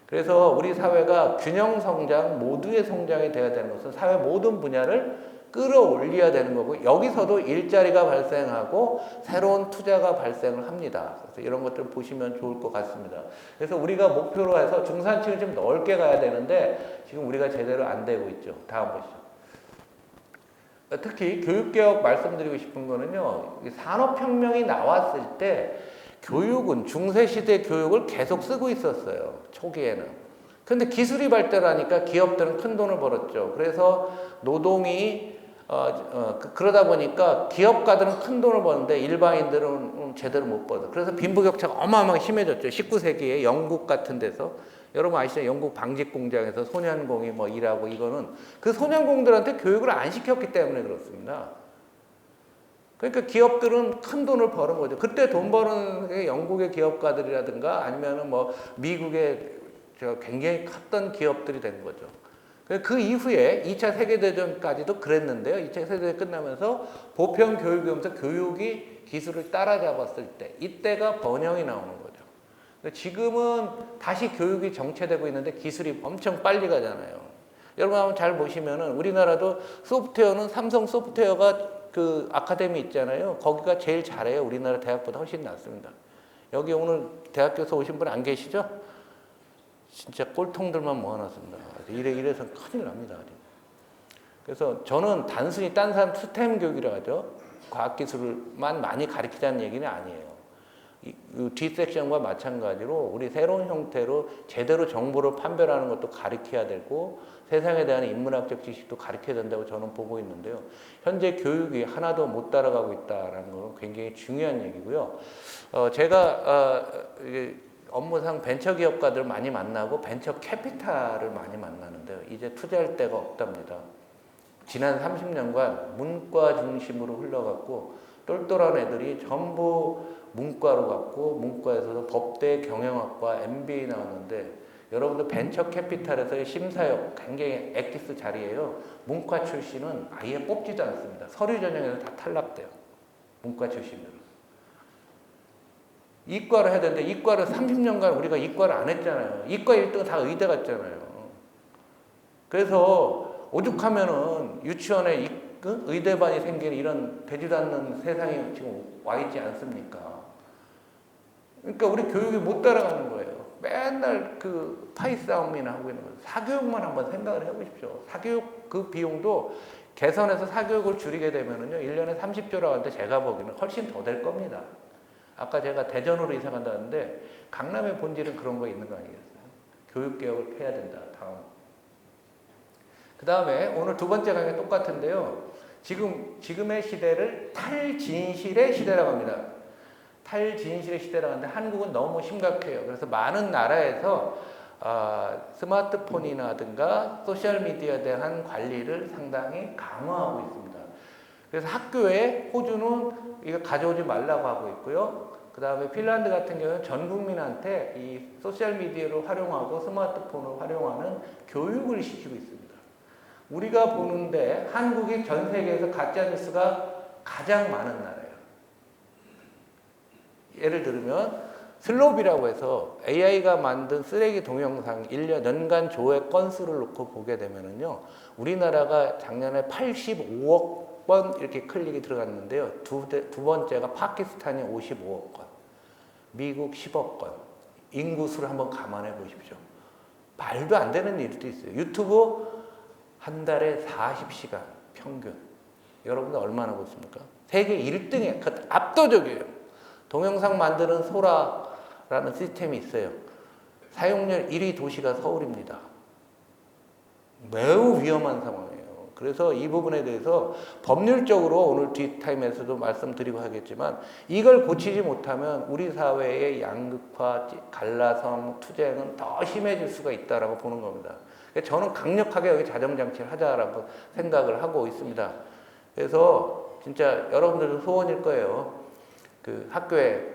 그래서 우리 사회가 균형 성장, 모두의 성장이 돼야 되는 것은 사회 모든 분야를 끌어올려야 되는 거고, 여기서도 일자리가 발생하고 새로운 투자가 발생을 합니다. 그래서 이런 것들 보시면 좋을 것 같습니다. 그래서 우리가 목표로 해서 중산층을 좀 넓게 가야 되는데, 지금 우리가 제대로 안 되고 있죠. 다음 보시죠. 특히 교육개혁 말씀드리고 싶은 거는요, 산업혁명이 나왔을 때 교육은 중세시대 교육을 계속 쓰고 있었어요. 초기에는. 근데 기술이 발달하니까 기업들은 큰 돈을 벌었죠. 그래서 노동이 그러다 보니까 기업가들은 큰 돈을 버는데 일반인들은 제대로 못 벌어. 그래서 빈부격차가 어마어마하게 심해졌죠. 19세기에 영국 같은 데서. 여러분 아시죠? 영국 방직 공장에서 소년공이 일하고 이거는 그 소년공들한테 교육을 안 시켰기 때문에 그렇습니다. 그러니까 기업들은 큰 돈을 버는 거죠. 그때 돈 버는 게 영국의 기업가들이라든가 아니면은 미국의 굉장히 컸던 기업들이 된 거죠. 그 이후에 2차 세계대전까지도 그랬는데요. 2차 세계대전 끝나면서 보편 교육이 오면서 교육이 기술을 따라잡았을 때, 이때가 번영이 나오는 거죠. 지금은 다시 교육이 정체되고 있는데 기술이 엄청 빨리 가잖아요. 여러분 한번 잘 보시면은 우리나라도 소프트웨어는 삼성 소프트웨어가 그 아카데미 있잖아요. 거기가 제일 잘해요. 우리나라 대학보다 훨씬 낫습니다. 여기 오늘 대학교에서 오신 분 안 계시죠? 진짜 꼴통들만 모아놨습니다. 이래서 큰일 납니다. 그래서 저는 단순히 딴 사람 스템 교육이라 하죠. 과학기술만 많이 가르치자는 얘기는 아니에요. 이 D섹션과 마찬가지로 우리 새로운 형태로 제대로 정보를 판별하는 것도 가르쳐야 되고 세상에 대한 인문학적 지식도 가르쳐야 된다고 저는 보고 있는데요. 현재 교육이 하나도 못 따라가고 있다는 건 굉장히 중요한 얘기고요. 제가 업무상 벤처기업가들 많이 만나고 벤처 캐피탈을 많이 만나는데요. 이제 투자할 데가 없답니다. 지난 30년간 문과 중심으로 흘러갔고 똘똘한 애들이 전부 문과로 갔고 문과에서도 법대, 경영학과, MBA 나왔는데 여러분들 벤처 캐피탈에서의 심사역 굉장히 엑기스 자리예요. 문과 출신은 아예 뽑지도 않습니다. 서류 전형에서 다 탈락돼요. 문과 출신들은. 이과를 해야 되는데 이과를 30년간 우리가 이과를 안 했잖아요. 이과 1등 다 의대 갔잖아요. 그래서 오죽하면은 유치원에 의대반이 생기는 이런 되지도 않는 세상이 지금 와 있지 않습니까? 그러니까 우리 교육이 못 따라가는 거예요. 맨날 그 파이 싸움이나 하고 있는 거예요. 사교육만 한번 생각을 해보십시오. 사교육 그 비용도 개선해서 사교육을 줄이게 되면은요, 1년에 30조라고 하는데 제가 보기에는 훨씬 더 될 겁니다. 아까 제가 대전으로 이사 간다는데 강남의 본질은 그런 거 있는 거 아니겠어요? 교육개혁을 해야 된다. 다음. 그 다음에 오늘 두 번째 강의 똑같은데요. 지금의 시대를 탈진실의 시대라고 합니다. 탈진실의 시대라고 하는데 한국은 너무 심각해요. 그래서 많은 나라에서 스마트폰이라든가 소셜미디어에 대한 관리를 상당히 강화하고 있습니다. 그래서 학교에 호주는 이거 가져오지 말라고 하고 있고요. 그 다음에 핀란드 같은 경우는 전 국민한테 이 소셜미디어를 활용하고 스마트폰을 활용하는 교육을 시키고 있습니다. 우리가 보는데 한국이 전 세계에서 가짜뉴스가 가장 많은 나라예요. 예를 들면 슬롭이라고 해서 AI가 만든 쓰레기 동영상 1년 연간 조회 건수를 놓고 보게 되면은요, 우리나라가 작년에 85억 번 이렇게 클릭이 들어갔는데요. 두 번째가 파키스탄이 55억 건, 미국 10억 건. 인구수를 한번 감안해 보십시오. 말도 안 되는 일도 있어요. 유튜브 한 달에 40시간 평균. 여러분들 얼마나 보십니까? 세계 1등에 압도적이에요. 동영상 만드는 소라라는 시스템이 있어요. 사용률 1위 도시가 서울입니다. 매우 위험한 상황이에요. 그래서 이 부분에 대해서 법률적으로 오늘 뒷타임에서도 말씀드리고 하겠지만 이걸 고치지 못하면 우리 사회의 양극화, 갈라섬, 투쟁은 더 심해질 수가 있다라고 보는 겁니다. 저는 강력하게 여기 자정장치를 하자라고 생각을 하고 있습니다. 그래서 진짜 여러분들도 소원일 거예요. 그 학교에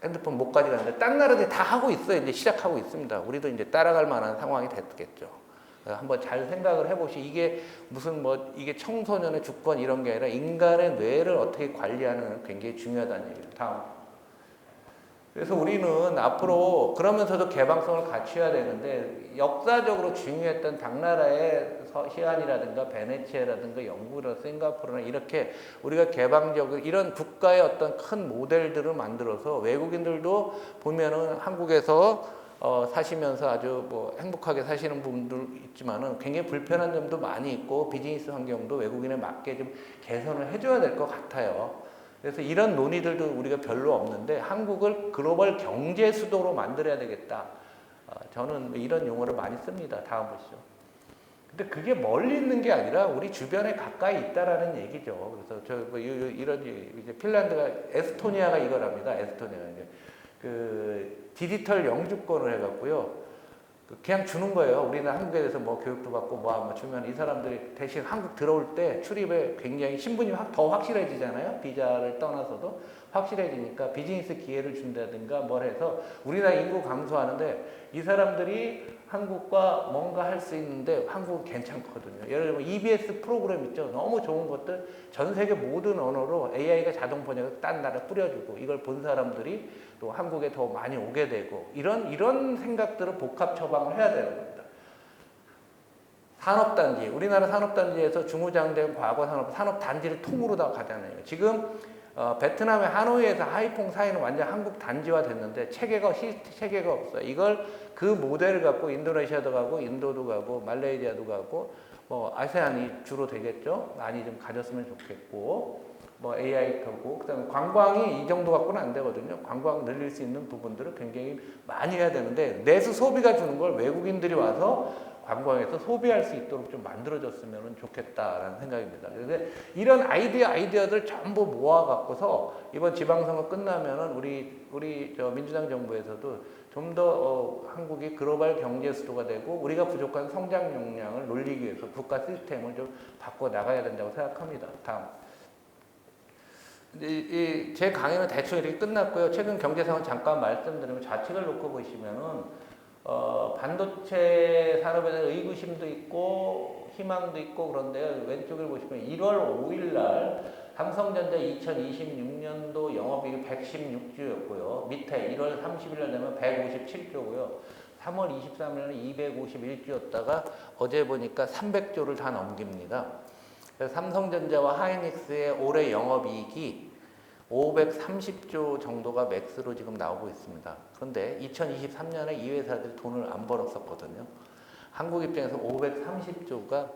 핸드폰 못 가져가는데 딴 나라들이 다 하고 있어요. 이제 시작하고 있습니다. 우리도 이제 따라갈 만한 상황이 됐겠죠. 한번 잘 생각을 해보시. 이게 무슨 뭐 이게 청소년의 주권 이런 게 아니라 인간의 뇌를 어떻게 관리하는 굉장히 중요하다는 얘기예요. 다음. 그래서 우리는 앞으로 그러면서도 개방성을 갖춰야 되는데 역사적으로 중요했던 당나라의 서시안이라든가 베네치아라든가 영국이나 싱가포르나 이렇게 우리가 개방적으로 이런 국가의 어떤 큰 모델들을 만들어서 외국인들도 보면은 한국에서 사시면서 아주 뭐 행복하게 사시는 분들 있지만은 굉장히 불편한 점도 많이 있고 비즈니스 환경도 외국인에 맞게 좀 개선을 해줘야 될 것 같아요. 그래서 이런 논의들도 우리가 별로 없는데 한국을 글로벌 경제 수도로 만들어야 되겠다. 저는 이런 용어를 많이 씁니다. 다음 보시죠. 근데 그게 멀리 있는 게 아니라 우리 주변에 가까이 있다라는 얘기죠. 그래서 이런 이제 핀란드가 에스토니아가 이걸 합니다. 에스토니아가 이제 그 디지털 영주권을 해갖고요. 그냥 주는 거예요. 우리는 한국에 대해서 뭐 교육도 받고 뭐 주면 이 사람들이 대신 한국 들어올 때 출입에 굉장히 신분이 더 확실해지잖아요. 비자를 떠나서도 확실해지니까 비즈니스 기회를 준다든가 뭘 해서 우리나라 인구 감소하는데 이 사람들이 한국과 뭔가 할 수 있는데 한국은 괜찮거든요. 예를 들면 EBS 프로그램 있죠. 너무 좋은 것들 전 세계 모든 언어로 AI가 자동 번역을 딴 나라에 뿌려주고 이걸 본 사람들이 또 한국에 더 많이 오게 되고 이런 생각들을 복합 처방을 해야 되는 겁니다. 산업단지, 우리나라 산업단지에서 중후장된 과거 산업단지를 통으로 다 가잖아요. 지금 베트남의 하노이에서 하이퐁 사이는 완전 한국 단지화 됐는데 체계가 없어요. 이걸 그 모델을 갖고 인도네시아도 가고 인도도 가고 말레이시아도 가고 뭐 아세안이 주로 되겠죠. 많이 좀 가졌으면 좋겠고 뭐 AI 하고 그다음에 관광이 이 정도 갖고는 안 되거든요. 관광 늘릴 수 있는 부분들을 굉장히 많이 해야 되는데 내수 소비가 주는 걸 외국인들이 와서 관광에서 소비할 수 있도록 좀 만들어졌으면 좋겠다라는 생각입니다. 그래서 이런 아이디어들 전부 모아 갖고서 이번 지방선거 끝나면은 우리 민주당 정부에서도 좀 더 한국이 글로벌 경제 수도가 되고 우리가 부족한 성장 역량을 놀리기 위해서 국가 시스템을 좀 바꿔 나가야 된다고 생각합니다. 다음. 제 강의는 대충 이렇게 끝났고요. 최근 경제 상황 잠깐 말씀드리면 좌측을 놓고 보시면은 반도체 산업에 대한 의구심도 있고 희망도 있고 그런데요. 왼쪽을 보시면 1월 5일 날 삼성전자 2026년도 영업이익이 116주였고요. 밑에 1월 30일 날 되면 157조고요. 3월 23일 날 251주였다가 어제 보니까 300조를 다 넘깁니다. 그래서 삼성전자와 하이닉스의 올해 영업이익이 530조 정도가 맥스로 지금 나오고 있습니다. 그런데 2023년에 이 회사들이 돈을 안 벌었었거든요. 한국 입장에서 530조가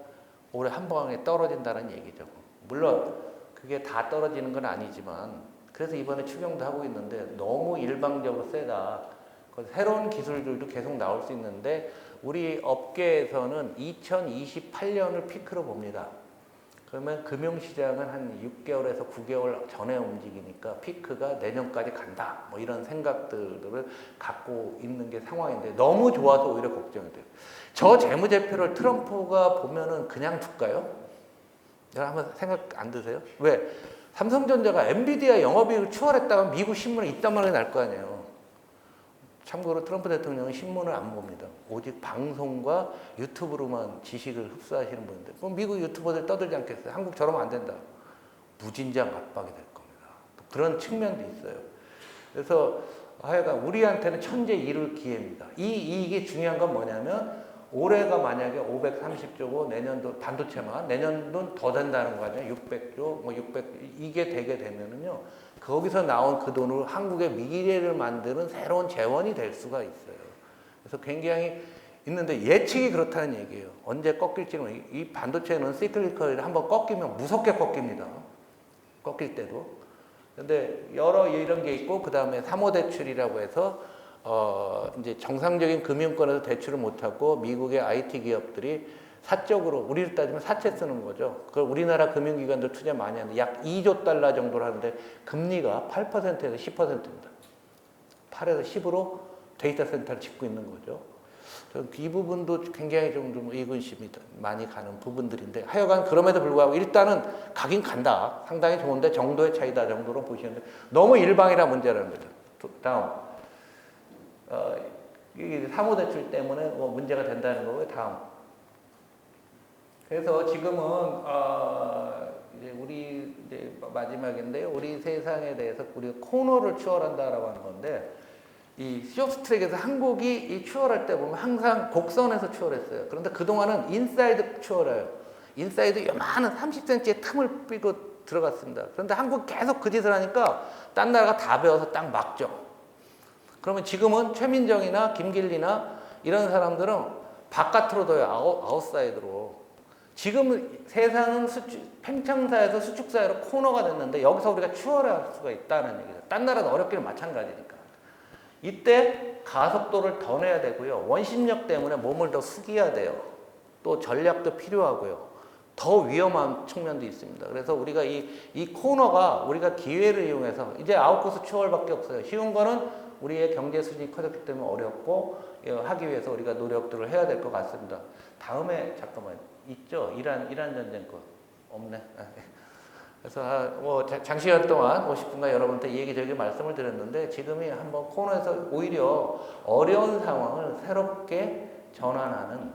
올해 한 방에 떨어진다는 얘기죠. 물론 그게 다 떨어지는 건 아니지만 그래서 이번에 추경도 하고 있는데 너무 일방적으로 세다. 새로운 기술들도 계속 나올 수 있는데 우리 업계에서는 2028년을 피크로 봅니다. 그러면 금융시장은 한 6개월에서 9개월 전에 움직이니까 피크가 내년까지 간다. 뭐 이런 생각들을 갖고 있는 게 상황인데 너무 좋아서 오히려 걱정이 돼요. 저 재무제표를 트럼프가 보면은 그냥 둘까요? 여러분 한번 생각 안 드세요? 왜? 삼성전자가 엔비디아 영업이익을 추월했다면 미국 신문에 이딴 말이 날 거 아니에요. 참고로 트럼프 대통령은 신문을 안 봅니다. 오직 방송과 유튜브로만 지식을 흡수하시는 분인데 그럼 미국 유튜버들 떠들지 않겠어요? 한국 저러면 안 된다. 무진장 압박이 될 겁니다. 그런 측면도 있어요. 그래서 하여간 우리한테는 천재 이룰 기회입니다. 이게 중요한 건 뭐냐면 올해가 만약에 530조고 내년도 반도체만 내년도는 더 된다는 거 아니에요. 600조, 뭐 600 이게 되게 되면은요. 거기서 나온 그 돈으로 한국의 미래를 만드는 새로운 재원이 될 수가 있어요. 그래서 굉장히 있는데 예측이 그렇다는 얘기예요. 언제 꺾일지는 이 반도체는 시클리컬이 한번 꺾이면 무섭게 꺾입니다. 꺾일 때도. 근데 여러 이런 게 있고 그 다음에 사모대출이라고 해서 이제 정상적인 금융권에서 대출을 못하고 미국의 IT 기업들이 사적으로 우리를 따지면 사채 쓰는 거죠. 그걸 우리나라 금융기관도 투자 많이 하는데 약 2조 달러 정도를 하는데 금리가 8%에서 10%입니다. 8에서 10으로 데이터 센터를 짓고 있는 거죠. 이 부분도 굉장히 좀 의구심이 많이 가는 부분들인데 하여간 그럼에도 불구하고 일단은 가긴 간다. 상당히 좋은데 정도의 차이다 정도로 보시는데 너무 일방이라 문제라는 거죠. 다음. 이게 사모대출 때문에 뭐 문제가 된다는 거고요. 다음. 그래서 지금은 이제 우리 이제 마지막인데요. 우리 세상에 대해서 우리가 코너를 추월한다라고 하는 건데 이 쇼트트랙에서 한국이 이 추월할 때 보면 항상 곡선에서 추월했어요. 그런데 그 동안은 인사이드 추월해요. 인사이드 요만한 30cm의 틈을 삐고 들어갔습니다. 그런데 한국 계속 그 짓을 하니까 딴 나라가 다 배워서 딱 막죠. 그러면 지금은 최민정이나 김길리나 이런 사람들은 바깥으로 둬요. 아웃사이드로. 지금 세상은 팽창사에서 수축사회로 코너가 됐는데 여기서 우리가 추월할 수가 있다는 얘기죠. 딴 나라도 어렵기는 마찬가지니까. 이때 가속도를 더 내야 되고요. 원심력 때문에 몸을 더 숙여야 돼요. 또 전략도 필요하고요. 더 위험한 측면도 있습니다. 그래서 우리가 이 코너가 우리가 기회를 이용해서 이제 아웃코스 추월밖에 없어요. 쉬운 거는 우리의 경제 수준이 커졌기 때문에 어렵고 하기 위해서 우리가 노력들을 해야 될 것 같습니다. 다음에 잠깐만 있죠? 이란 전쟁 거 없네. 그래서 뭐 장시간 동안 50분간 여러분한테 얘기저기 말씀을 드렸는데 지금이 한번 코너에서 오히려 어려운 상황을 새롭게 전환하는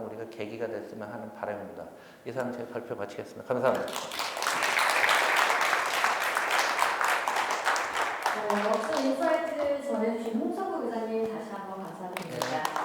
우리가 계기가 됐으면 하는 바람입니다. 이상 제 발표 마치겠습니다. 감사합니다. 역시 인사이트 전해주신 홍성국 의사님 다시 한번 감사드립니다.